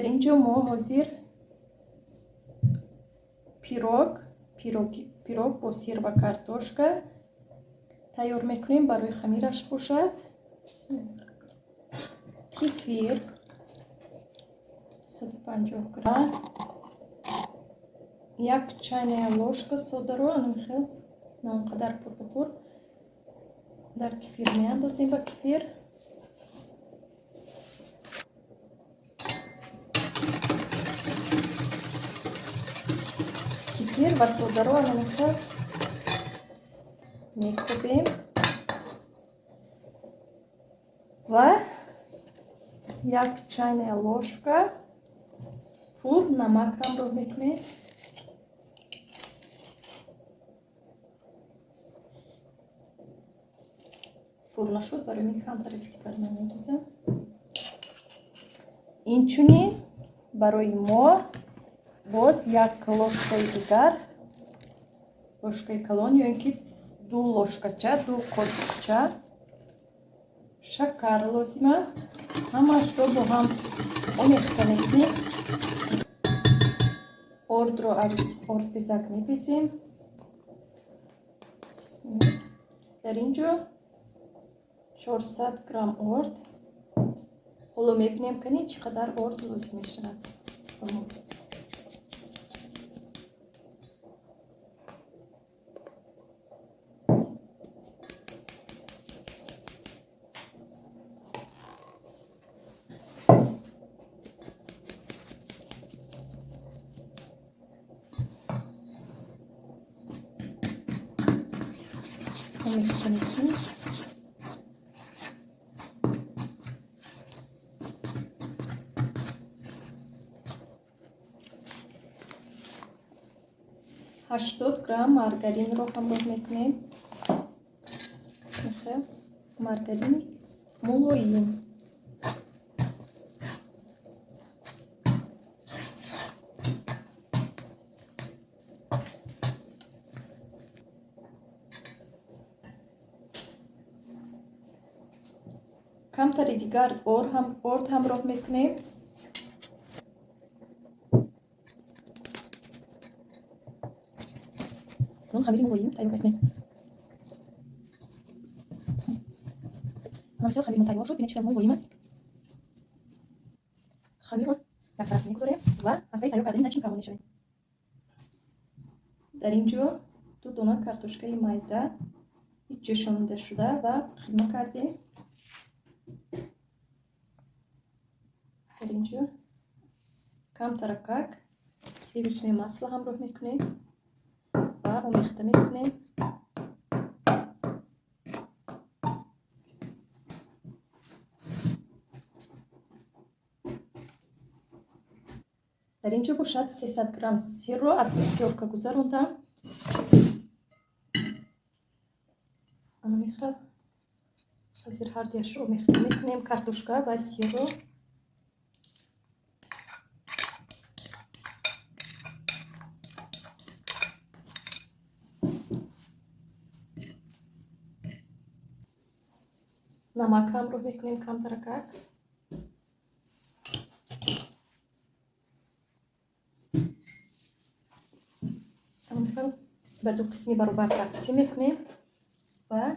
در اینجا ما حاضر پیروگ با سیر و کارتوشکا تیار میکنیم برای خمیرش باشد. کیفیر 150 گرم، یک چای ложка сода رو анхел نانقدر پر در کیفیر میاندازیم. با کیفیر و сода رو анхел میکوبیم و یک چای ложка پر نمک هم رو میکنیم. پر نشد برای می کمتر دیگر میریزم. اینچنین برای ما باز یک ложкой دیگر، ложкой калон یا اینکه 2 ложкача 2 قاشقچа شکر لازم است. همش رو با هم آمیخته میکنیم. ارد رو از ارد بیزک میپیسیم. در اینجا 400 گرم ارد. حالا میبینیم که چقدر ارد لازم میشه. میکنیم 80 گرم مارگارین رو همراه میکنیم. مارگارین مولویی کمتر دیگر ارد همراه میکنیم. اون خمیر مولویی تیار میکنیم. خمیر تیار شد. ببینید چقدر مولویی است. خمیر رو یک طرف میگذاریم و از تیار کردن نچین کامل میشه. در اینجا 2 دانه کارتوشکای میده هیچ شونده شده و خیمه کردیم. در اینجا کم ترکک سلیبیچنی масло همراه میکنیم و آمیخته میکنیم. در اینجا باشد 300 گرم سیر رو از سیورکا گذروندم. آمیخته حاضر هر دیش رو آمیخته میکنیم. کارتوشکا و سیر رو نمک هم رو میکنیم کم ترکک. به 2 قسمی برابر تقسیم میکنیم و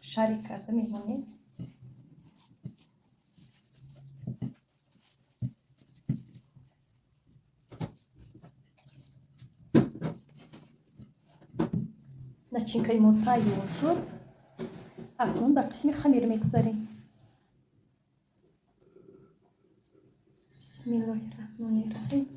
شریک کرده میمونیم. نچینکای ما تیار شد. اکنون به قسم خمیر میگذاریم. بسم الله الرحمن الرحیم.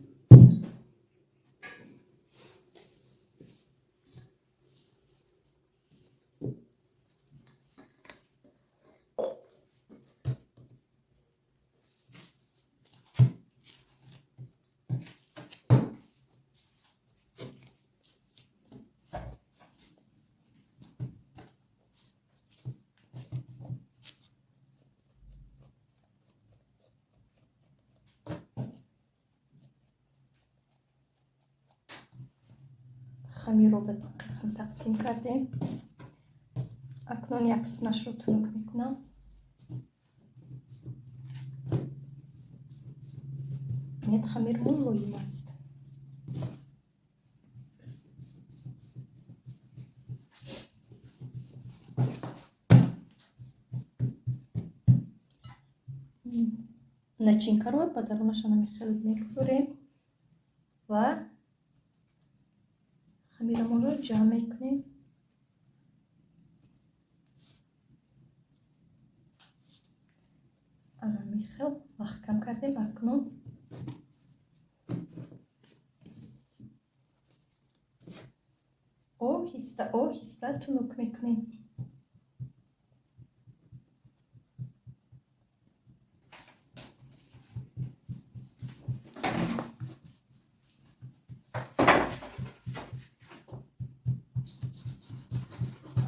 خمیر رو به 2 قسم تقسیم کردیم. اکنون یک قسمش رو تنک میکنم. мебинед хамир мулоим аст. начинкаро ба дарунаш намихел мегузорем ва хамирамонро ҷамъ мекунем. анамихел махкам кардем. акнун оҳиста оҳиста тунук мекунем.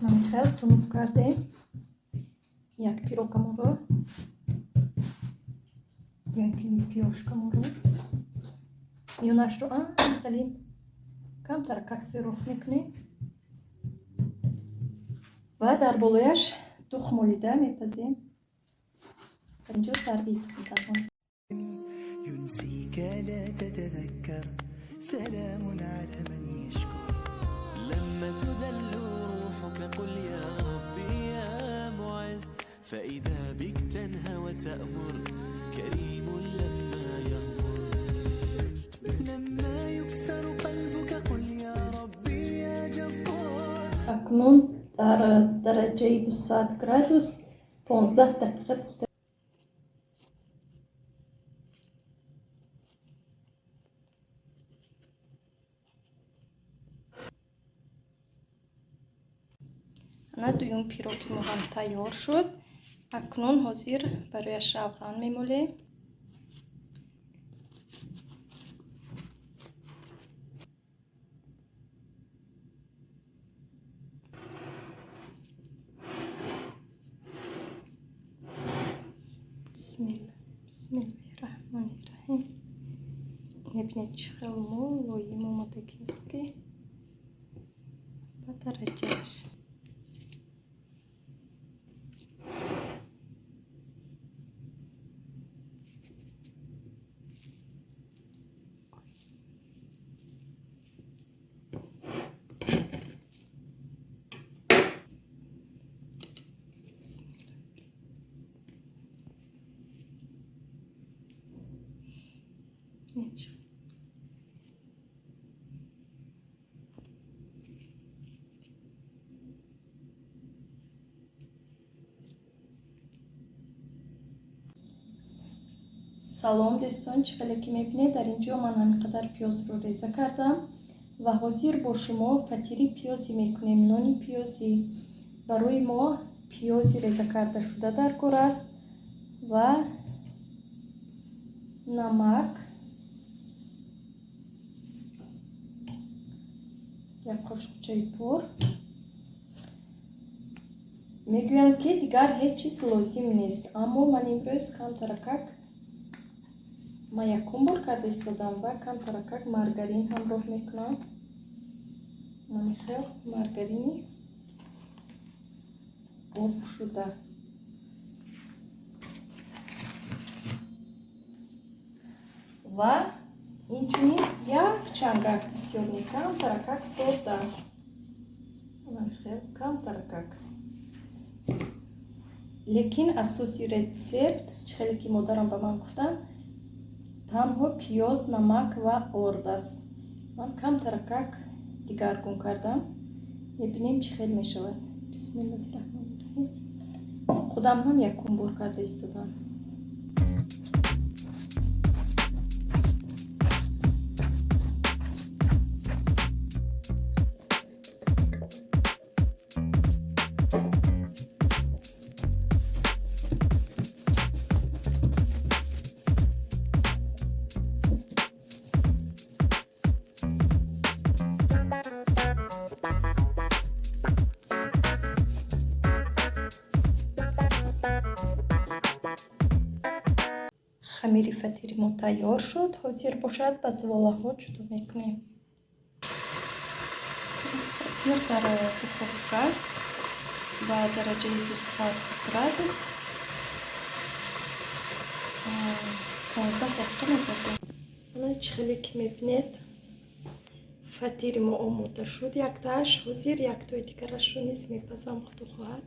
намихел тунук кардем. як пирогамонро пиёшкамонро миёнашро анқалин камтар каксироф мекунем ва дар болояш тухм олида мепазем. инҷо сарди тухм ينسيك لا تتذكر سلام على من يشكر لما تذل روحك قل يا ربي يا معز فإذا بك تنهى وتأمر كريم لما يغفر لما يكسر قلبك قل يا ربي يا جبار. акнун дар дараҷаи 200 градус 15 дақиқа пухта. ана дуюм пироги мо ҳам тайёр шуд. акнун ҳозир барояш равған мемолем. бисмиллаҳирраҳмонирраҳим. мебинед чӣ хел мулоим омадагист ки ба дараҷааш. салом дӯстон, чӣ хеле ки мебинед дар ин ҷо ман ҳаминқадар пиёзро реза кардам ва ҳозир бо шумо фатири пиёзӣ мекунем. нони пиёзӣ барои мо пиёзи реза карда шуда дар кор аст ва намак, як қошуқчаи пур. мегӯянд ки дигар ҳеҷ чиз лозим нест, аммо ман имрӯз камтаракак ман якум бор карда истодам ва камтаракак маргарин ҳамроҳ мекунам. намихел маргарини об шуда ва инчунин як чангак бисёр некам таракак сода. намихел камтаракак. лекин асоси рецепт чӣ хеле ки модарам ба ман гуфтанд танҳо пиёз, намак ва орд аст. ман камтаракак дигаргун кардам. мебинем чӣ хел мешавад. бисмиллаҳирраҳмонирраҳим. худам ҳам якум бор карда истодам. хамири фатири мо тайёр шуд. ҳозир бошад ба зуволаҳо ҷудо мекунем. ҳозир дар духовка ба дараҷаи 200 градус 15 дақиқа мепазем. чихеле ки мебинед фатири мо омода шуд. Яктааш ҳозир, яктои дигарашро низ мепазам худу хоҳад.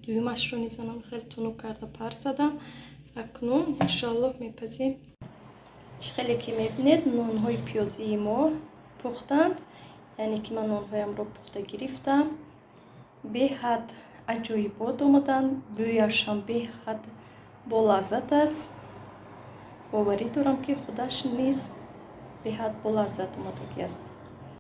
Дуюмашро низанам, хеле тунук карда пар задам. Акнун иншоаллоҳ мепазем. Чихеле ки мебинед нонҳои пиёзии мо пухтанд, яъне ки ман нонҳоямро пухта гирифтам. Беҳад аҷоибот омаданд, бӯяшам беҳад болаззат аст. боварӣ дорам ки худаш низ беҳад болаззат омадагӣ аст.